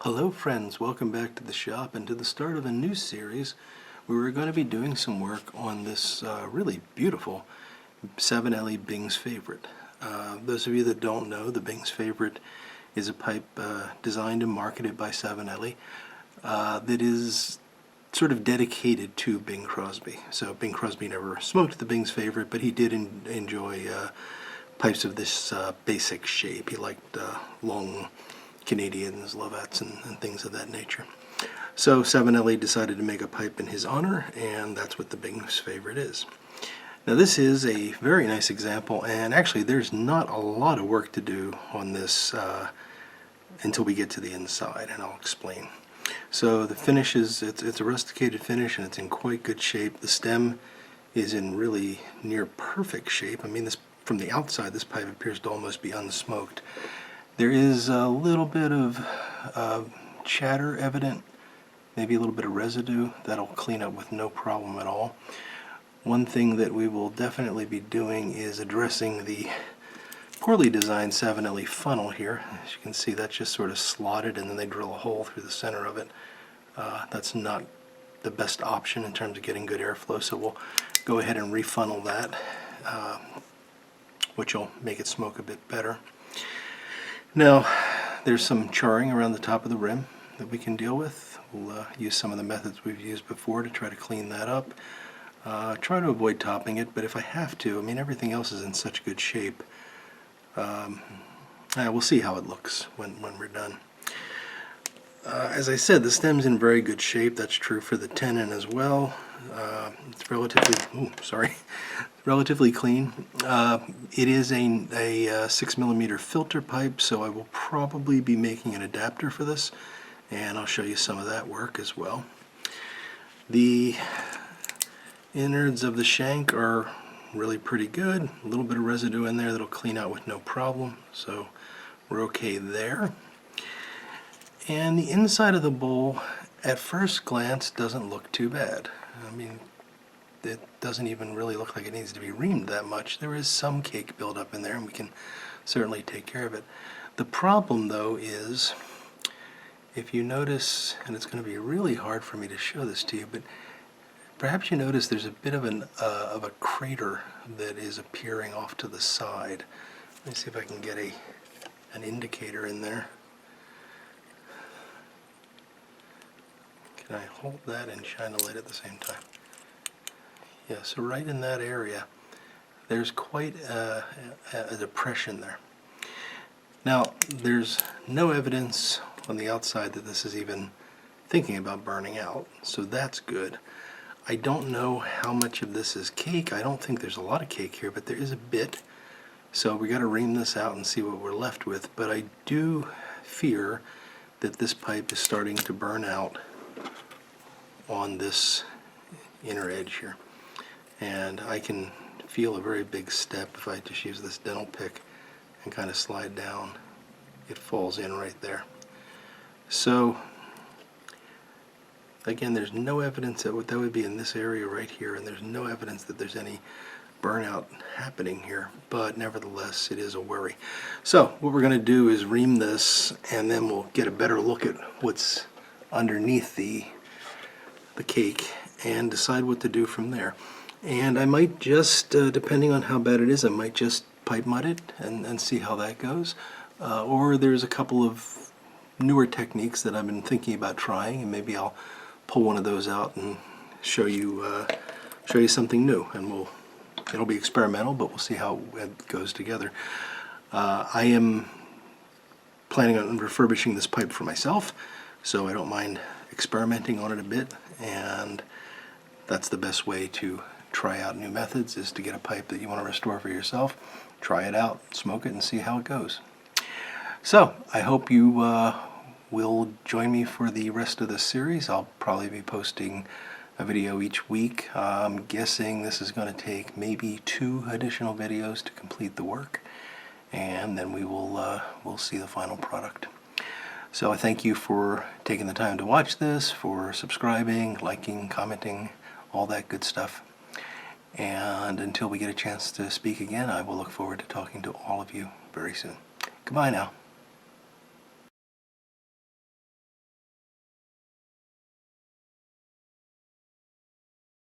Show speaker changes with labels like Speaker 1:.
Speaker 1: Hello friends, welcome back to the shop and to the start of a new series where we're going to be doing some work on this really beautiful Savinelli Bing's Favorite. Those of you that don't know, the Bing's Favorite is a pipe designed and marketed by Savinelli that is sort of dedicated to Bing Crosby. So Bing Crosby never smoked the Bing's Favorite, but he did enjoy pipes of this basic shape. He liked long Canadians, Lovettes, and things of that nature. So Savinelli decided to make a pipe in his honor, and that's what the Bing's Favorite is. Now this is a very nice example, and actually there's not a lot of work to do on this until we get to the inside, and I'll explain. So the finish is, it's a rusticated finish, and it's in quite good shape. The stem is in really near perfect shape. I mean, this from the outside, this pipe appears to almost be unsmoked. There is a little bit of chatter evident, maybe a little bit of residue. That'll clean up with no problem at all. One thing that we will definitely be doing is addressing the poorly designed Savinelli funnel here. As you can see, that's just sort of slotted and then they drill a hole through the center of it. That's not the best option in terms of getting good airflow, so we'll go ahead and refunnel that, which will make it smoke a bit better. Now, there's some charring around the top of the rim that we can deal with. We'll use some of the methods we've used before to try to clean that up. Try to avoid topping it, but if I have to, I mean, everything else is in such good shape. We'll see how it looks when we're done. As I said, the stem's in very good shape. That's true for the tenon as well. It's relatively clean. It is a 6mm filter pipe, so I will probably be making an adapter for this, and I'll show you some of that work as well. The innards of the shank are really pretty good. A little bit of residue in there that'll clean out with no problem, so we're okay there. And the inside of the bowl, at first glance, doesn't look too bad. I mean, it doesn't even really look like it needs to be reamed that much. There is some cake buildup in there, and we can certainly take care of it. The problem, though, is if you notice, and it's going to be really hard for me to show this to you, but perhaps you notice there's a bit of a crater that is appearing off to the side. Let me see if I can get an indicator in there. Can I hold that and shine the light at the same time? Yeah, so right in that area, there's quite a depression there. Now, there's no evidence on the outside that this is even thinking about burning out, so that's good. I don't know how much of this is cake. I don't think there's a lot of cake here, but there is a bit. So we got to ream this out and see what we're left with. But I do fear that this pipe is starting to burn out on this inner edge here. And I can feel a very big step if I just use this dental pick and kind of slide down. It falls in right there. So again, there's no evidence that would be in this area right here, and there's no evidence that there's any burnout happening here, but nevertheless it is a worry. So what we're going to do is ream this, and then we'll get a better look at what's underneath the cake and decide what to do from there. And I might just, depending on how bad it is, I might just pipe mud it and see how that goes. Or there's a couple of newer techniques that I've been thinking about trying, and maybe I'll pull one of those out and show you something new. And it'll be experimental, but we'll see how it goes together. I am planning on refurbishing this pipe for myself, so I don't mind experimenting on it a bit, and that's the best way to try out new methods, is to get a pipe that you want to restore for yourself, try it out, smoke it, and see how it goes. So I hope you will join me for the rest of this series. I'll probably be posting a video each week. I'm guessing this is going to take maybe 2 additional videos to complete the work, and then we'll see the final product. So I thank you for taking the time to watch this, for subscribing, liking, commenting, all that good stuff. And until we get a chance to speak again, I will look forward to talking to all of you very soon. Goodbye now.